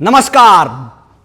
नमस्कार।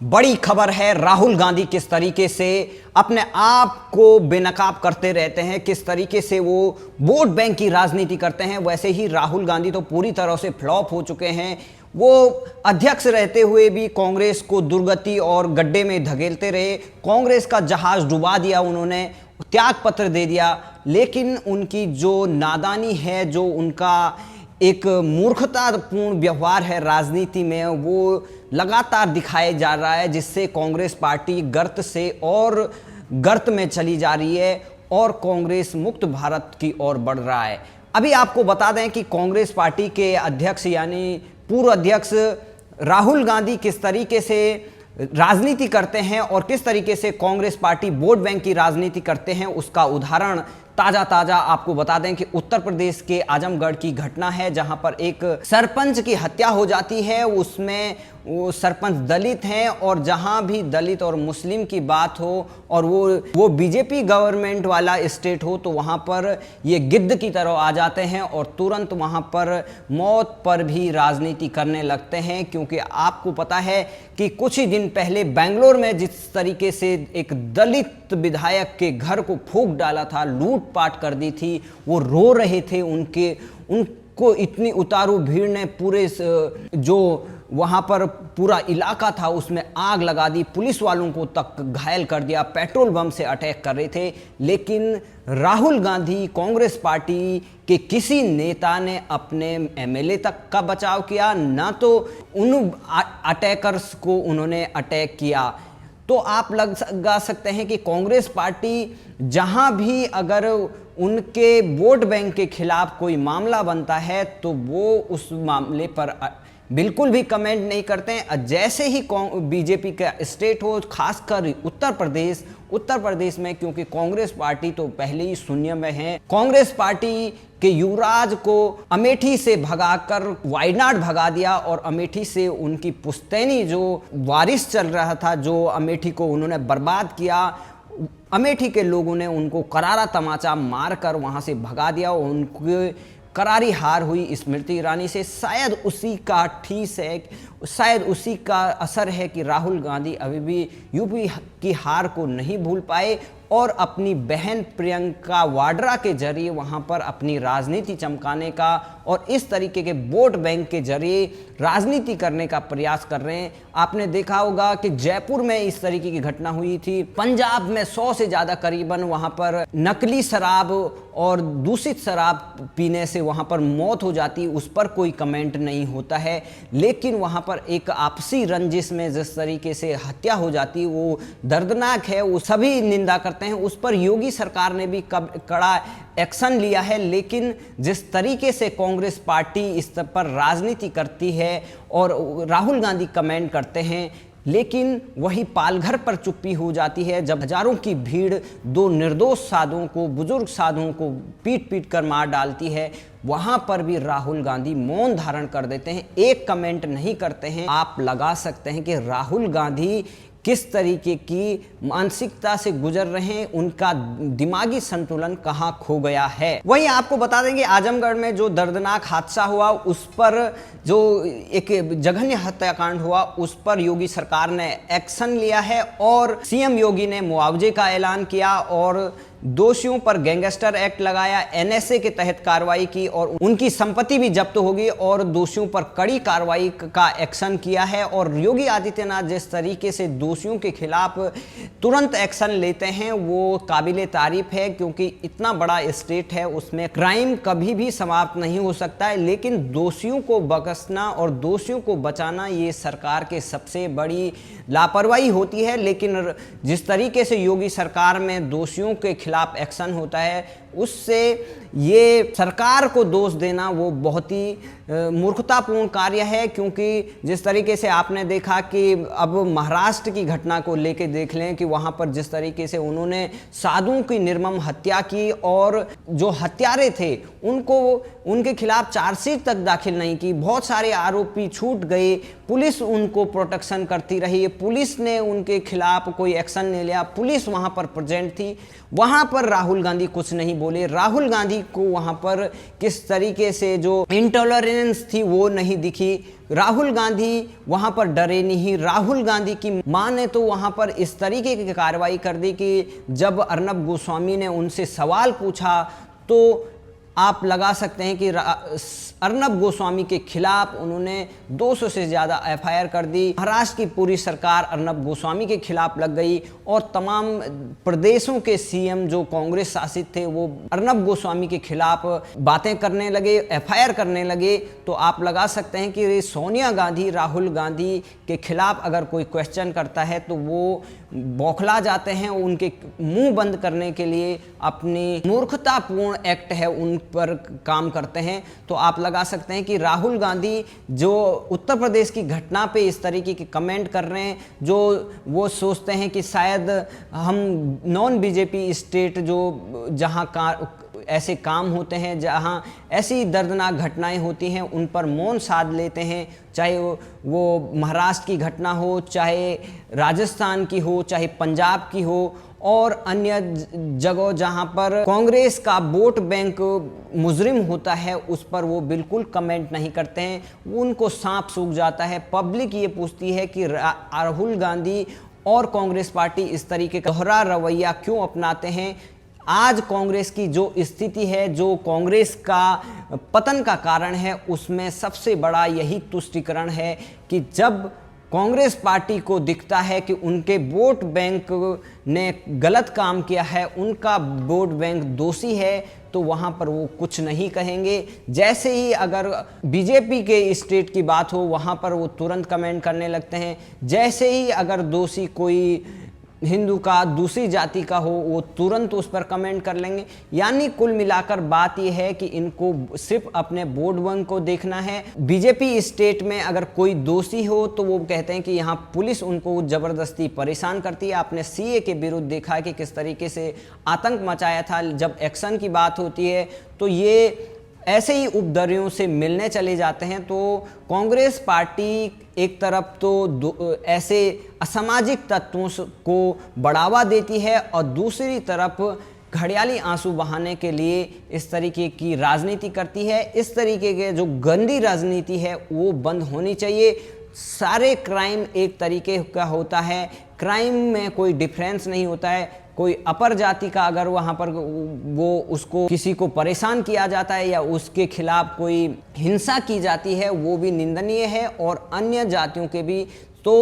बड़ी खबर है, राहुल गांधी किस तरीके से अपने आप को बेनकाब करते रहते हैं, किस तरीके से वो वोट बैंक की राजनीति करते हैं। वैसे ही राहुल गांधी तो पूरी तरह से फ्लॉप हो चुके हैं। वो अध्यक्ष रहते हुए भी कांग्रेस को दुर्गति और गड्ढे में धकेलते रहे, कांग्रेस का जहाज डुबा दिया उन्होंने, त्याग पत्र दे दिया। लेकिन उनकी जो नादानी है, जो उनका एक मूर्खतापूर्ण व्यवहार है राजनीति में, वो लगातार दिखाया जा रहा है, जिससे कांग्रेस पार्टी गर्त से और गर्त में चली जा रही है और कांग्रेस मुक्त भारत की ओर बढ़ रहा है। अभी आपको बता दें कि कांग्रेस पार्टी के अध्यक्ष यानी पूर्व अध्यक्ष राहुल गांधी किस तरीके से राजनीति करते हैं और किस तरीके से कांग्रेस पार्टी वोट बैंक की राजनीति करते हैं, उसका उदाहरण ताजा आपको बता दें कि उत्तर प्रदेश के आजमगढ़ की घटना है, जहां पर एक सरपंच की हत्या हो जाती है। उसमें वो सरपंच दलित हैं और जहां भी दलित और मुस्लिम की बात हो और वो बीजेपी गवर्नमेंट वाला स्टेट हो, तो वहां पर ये गिद्ध की तरह आ जाते हैं और तुरंत वहां पर मौत पर भी राजनीति करने लगते हैं। क्योंकि आपको पता है कि कुछ ही दिन पहले बेंगलोर में जिस तरीके से एक दलित विधायक के घर को फूंक डाला था, लूटपाट कर दी थी, वो रो रहे थे, उनको इतनी उतारू भीड़ ने पूरे जो वहाँ पर पूरा इलाका था उसमें आग लगा दी, पुलिस वालों को तक घायल कर दिया, पेट्रोल बम से अटैक कर रहे थे। लेकिन राहुल गांधी कांग्रेस पार्टी के किसी नेता ने अपने एमएलए तक का बचाव किया, ना तो उन अटैकर्स को उन्होंने अटैक किया। तो आप लगा सकते हैं कि कांग्रेस पार्टी जहां भी अगर उनके वोट बैंक के खिलाफ कोई मामला बनता है तो वो उस मामले पर बिल्कुल भी कमेंट नहीं करते हैं। जैसे ही बीजेपी का स्टेट हो, खासकर उत्तर प्रदेश में, क्योंकि कांग्रेस पार्टी तो पहले ही शून्य में है। कांग्रेस पार्टी के युवराज को अमेठी से भगाकर वायनाड भगा दिया और अमेठी से उनकी पुश्तैनी जो वारिस चल रहा था, जो अमेठी को उन्होंने बर्बाद किया, अमेठी के लोगों ने उनको करारा तमाचा मारकर वहां से भगा दिया। उनके करारी हार हुई स्मृति ईरानी से। शायद उसी का ठीस है, शायद उसी का असर है कि राहुल गांधी अभी भी यूपी की हार को नहीं भूल पाए और अपनी बहन प्रियंका वाड्रा के जरिए वहां पर अपनी राजनीति चमकाने का और इस तरीके के वोट बैंक के जरिए राजनीति करने का प्रयास कर रहे हैं। आपने देखा होगा कि जयपुर में इस तरीके की घटना हुई थी, पंजाब में 100 से ज़्यादा करीबन वहां पर नकली शराब और दूषित शराब पीने से वहां पर मौत हो जाती, उस पर कोई कमेंट नहीं होता है। लेकिन वहां पर एक आपसी रंजिश में जिस तरीके से हत्या हो जाती, वो दर्दनाक है, वो सभी निंदा करते हैं। उस पर योगी सरकार ने भी कड़ा एक्शन लिया है। लेकिन जिस तरीके से कांग्रेस पार्टी इस पर राजनीति करती है और राहुल गांधी कमेंट करते हैं, लेकिन वही पालघर पर चुप्पी हो जाती है जब हजारों की भीड़ दो निर्दोष साधुओं को, बुजुर्ग साधुओं को पीट कर मार डालती है, वहां पर भी राहुल गांधी मौन धारण कर देते हैं, एक कमेंट नहीं करते हैं। आप लगा सकते हैं कि राहुल गांधी किस तरीके की मानसिकता से गुजर रहे हैं, उनका दिमागी संतुलन कहां खो गया है। वहीं आपको बता देंगे आजमगढ़ में जो दर्दनाक हादसा हुआ, उस पर जो एक जघन्य हत्याकांड हुआ, उस पर योगी सरकार ने एक्शन लिया है और सीएम योगी ने मुआवजे का ऐलान किया और दोषियों पर गैंगस्टर एक्ट लगाया, एनएसए के तहत कार्रवाई की और उनकी संपत्ति भी जब्त होगी और दोषियों पर कड़ी कार्रवाई का एक्शन किया है। और योगी आदित्यनाथ जिस तरीके से दोषियों के खिलाफ तुरंत एक्शन लेते हैं, वो काबिले तारीफ है, क्योंकि इतना बड़ा स्टेट है, उसमें क्राइम कभी भी समाप्त नहीं हो सकता है। लेकिन दोषियों को बख्शना और दोषियों को बचाना, ये सरकार के सबसे बड़ी लापरवाही होती है। लेकिन जिस तरीके से योगी सरकार में दोषियों के खिलाफ एक्शन होता है, उससे ये सरकार को दोष देना वो बहुत ही मूर्खतापूर्ण कार्य है। क्योंकि जिस तरीके से आपने देखा कि अब महाराष्ट्र की घटना को लेके देख लें कि वहाँ पर जिस तरीके से उन्होंने साधुओं की निर्मम हत्या की और जो हत्यारे थे उनको उनके खिलाफ चार्जशीट तक दाखिल नहीं की, बहुत सारे आरोपी छूट गए, पुलिस उनको प्रोटेक्शन करती रही, पुलिस ने उनके खिलाफ कोई एक्शन नहीं लिया, पुलिस वहाँ पर प्रेजेंट थी, वहाँ पर राहुल गांधी कुछ नहीं बोले, राहुल गांधी को वहां पर किस तरीके से जो इंटॉलरेंस थी वो नहीं दिखी, राहुल गांधी वहां पर डरे नहीं। राहुल गांधी की मां ने तो वहां पर इस तरीके की कार्रवाई कर दी कि जब अर्नब गोस्वामी ने उनसे सवाल पूछा तो आप लगा सकते हैं कि अर्नब गोस्वामी के खिलाफ उन्होंने 200 से ज़्यादा एफआईआर कर दी। महाराष्ट्र की पूरी सरकार अर्नब गोस्वामी के खिलाफ लग गई और तमाम प्रदेशों के सीएम जो कांग्रेस शासित थे वो अर्नब गोस्वामी के खिलाफ बातें करने लगे, एफआईआर करने लगे। तो आप लगा सकते हैं कि सोनिया गांधी राहुल गांधी के खिलाफ अगर कोई क्वेश्चन करता है तो वो बौखला जाते हैं, उनके मुंह बंद करने के लिए अपनी मूर्खतापूर्ण एक्ट है उन पर काम करते हैं। तो आप लगा सकते हैं कि राहुल गांधी जो उत्तर प्रदेश की घटना पे इस तरीके के कमेंट कर रहे हैं, जो वो सोचते हैं कि शायद हम नॉन बीजेपी स्टेट जो जहां ऐसे काम होते हैं, जहां ऐसी दर्दनाक घटनाएं होती हैं, उन पर मौन साध लेते हैं, चाहे वो महाराष्ट्र की घटना हो, चाहे राजस्थान की हो, चाहे पंजाब की हो और अन्य जगह जहां पर कांग्रेस का वोट बैंक मुजरिम होता है उस पर वो बिल्कुल कमेंट नहीं करते हैं। उनको सांप सूख जाता है। पब्लिक ये पूछती है कि राहुल गांधी और कांग्रेस पार्टी इस तरीके का दोहरा रवैया क्यों अपनाते हैं। आज कांग्रेस की जो स्थिति है, जो कांग्रेस का पतन का कारण है, उसमें सबसे बड़ा यही तुष्टीकरण है कि जब कांग्रेस पार्टी को दिखता है कि उनके वोट बैंक ने गलत काम किया है, उनका वोट बैंक दोषी है, तो वहां पर वो कुछ नहीं कहेंगे। जैसे ही अगर बीजेपी के स्टेट की बात हो वहां पर वो तुरंत कमेंट करने लगते हैं। जैसे ही अगर दोषी कोई हिंदू का, दूसरी जाति का हो, वो तुरंत उस पर कमेंट कर लेंगे। यानी कुल मिलाकर बात यह है कि इनको सिर्फ अपने वोट बैंक को देखना है। बीजेपी स्टेट में अगर कोई दोषी हो तो वो कहते हैं कि यहाँ पुलिस उनको जबरदस्ती परेशान करती है। आपने सीए के विरुद्ध देखा है कि किस तरीके से आतंक मचाया था। जब एक्शन की बात होती है तो ये ऐसे ही उपद्रवियों से मिलने चले जाते हैं। तो कांग्रेस पार्टी एक तरफ तो ऐसे असामाजिक तत्वों को बढ़ावा देती है और दूसरी तरफ घड़ियाली आंसू बहाने के लिए इस तरीके की राजनीति करती है। इस तरीके के जो गंदी राजनीति है वो बंद होनी चाहिए। सारे क्राइम एक तरीके का होता है, क्राइम में कोई डिफरेंस नहीं होता है। कोई अपर जाति का अगर वहाँ पर वो उसको किसी को परेशान किया जाता है या उसके खिलाफ कोई हिंसा की जाती है वो भी निंदनीय है, और अन्य जातियों के भी। तो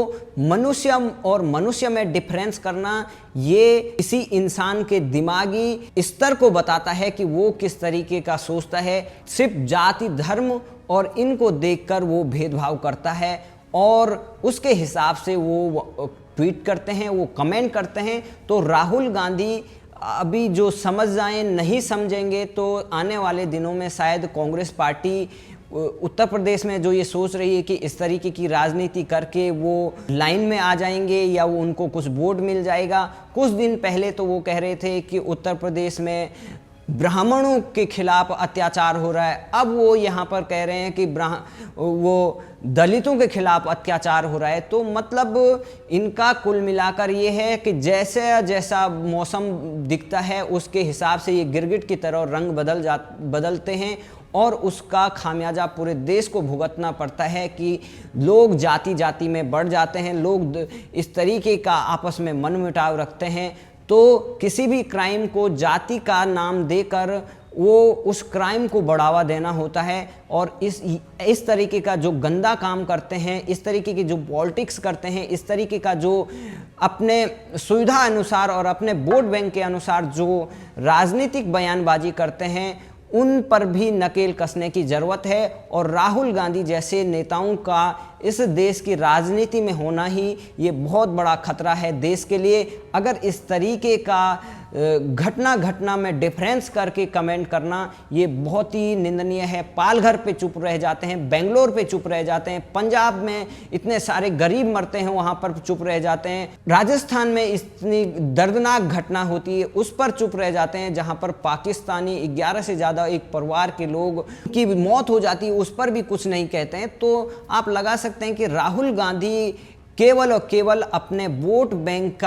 मनुष्य और मनुष्य में डिफरेंस करना ये किसी इंसान के दिमागी स्तर को बताता है कि वो किस तरीके का सोचता है। सिर्फ जाति, धर्म और इनको देखकर वो भेदभाव करता है और उसके हिसाब से वो ट्वीट करते हैं, वो कमेंट करते हैं। तो राहुल गांधी अभी जो समझ जाएं, नहीं समझेंगे तो आने वाले दिनों में शायद कांग्रेस पार्टी उत्तर प्रदेश में जो ये सोच रही है कि इस तरीके की राजनीति करके वो लाइन में आ जाएंगे या वो उनको कुछ वोट मिल जाएगा। कुछ दिन पहले तो वो कह रहे थे कि उत्तर प्रदेश में ब्राह्मणों के खिलाफ अत्याचार हो रहा है, अब वो यहाँ पर कह रहे हैं कि वो दलितों के खिलाफ अत्याचार हो रहा है। तो मतलब इनका कुल मिलाकर ये है कि जैसे जैसा मौसम दिखता है उसके हिसाब से ये गिरगिट की तरह रंग बदलते हैं और उसका खामियाजा पूरे देश को भुगतना पड़ता है कि लोग जाति जाति में बढ़ जाते हैं, लोग इस तरीके का आपस में मनमुटाव रखते हैं। तो किसी भी क्राइम को जाति का नाम देकर वो उस क्राइम को बढ़ावा देना होता है, और इस तरीके का जो गंदा काम करते हैं, इस तरीके की जो पॉलिटिक्स करते हैं, इस तरीके का जो अपने सुविधा अनुसार और अपने वोट बैंक के अनुसार जो राजनीतिक बयानबाजी करते हैं, उन पर भी नकेल कसने की ज़रूरत है। और राहुल गांधी जैसे नेताओं का इस देश की राजनीति में होना ही ये बहुत बड़ा खतरा है देश के लिए। अगर इस तरीके का घटना में डिफरेंस करके कमेंट करना ये बहुत ही निंदनीय है। पालघर पे चुप रह जाते हैं, बेंगलोर पे चुप रह जाते हैं, पंजाब में इतने सारे गरीब मरते हैं वहाँ पर चुप रह जाते हैं, राजस्थान में इतनी दर्दनाक घटना होती है उस पर चुप रह जाते हैं, जहाँ पर पाकिस्तानी 11 से ज़्यादा एक परिवार के लोग की मौत हो जाती है उस पर भी कुछ नहीं कहते हैं। तो आप लगा सकते हैं कि राहुल गांधी केवल और केवल अपने वोट बैंक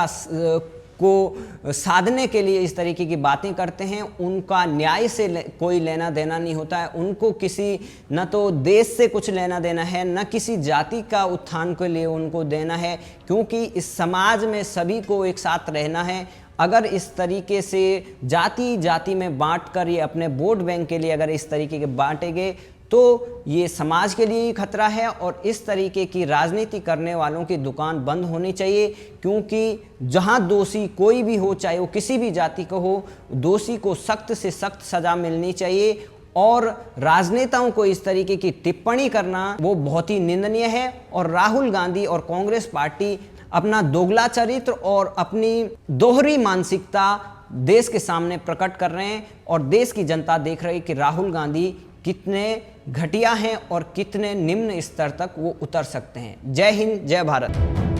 को साधने के लिए इस तरीके की बातें करते हैं, उनका न्याय से कोई लेना देना नहीं होता है। उनको किसी न तो देश से कुछ लेना देना है, न किसी जाति का उत्थान के लिए उनको देना है, क्योंकि इस समाज में सभी को एक साथ रहना है। अगर इस तरीके से जाति जाति में बांटकर ये अपने वोट बैंक के लिए अगर इस तरीके के बांटेंगे तो ये समाज के लिए ही खतरा है, और इस तरीके की राजनीति करने वालों की दुकान बंद होनी चाहिए। क्योंकि जहां दोषी कोई भी हो, चाहे वो किसी भी जाति का हो, दोषी को सख्त से सख्त सजा मिलनी चाहिए। और राजनेताओं को इस तरीके की टिप्पणी करना वो बहुत ही निंदनीय है। और राहुल गांधी और कांग्रेस पार्टी अपना दोगला चरित्र और अपनी दोहरी मानसिकता देश के सामने प्रकट कर रहे हैं, और देश की जनता देख रही है कि राहुल गांधी कितने घटिया हैं और कितने निम्न स्तर तक वो उतर सकते हैं। जय हिंद, जय भारत।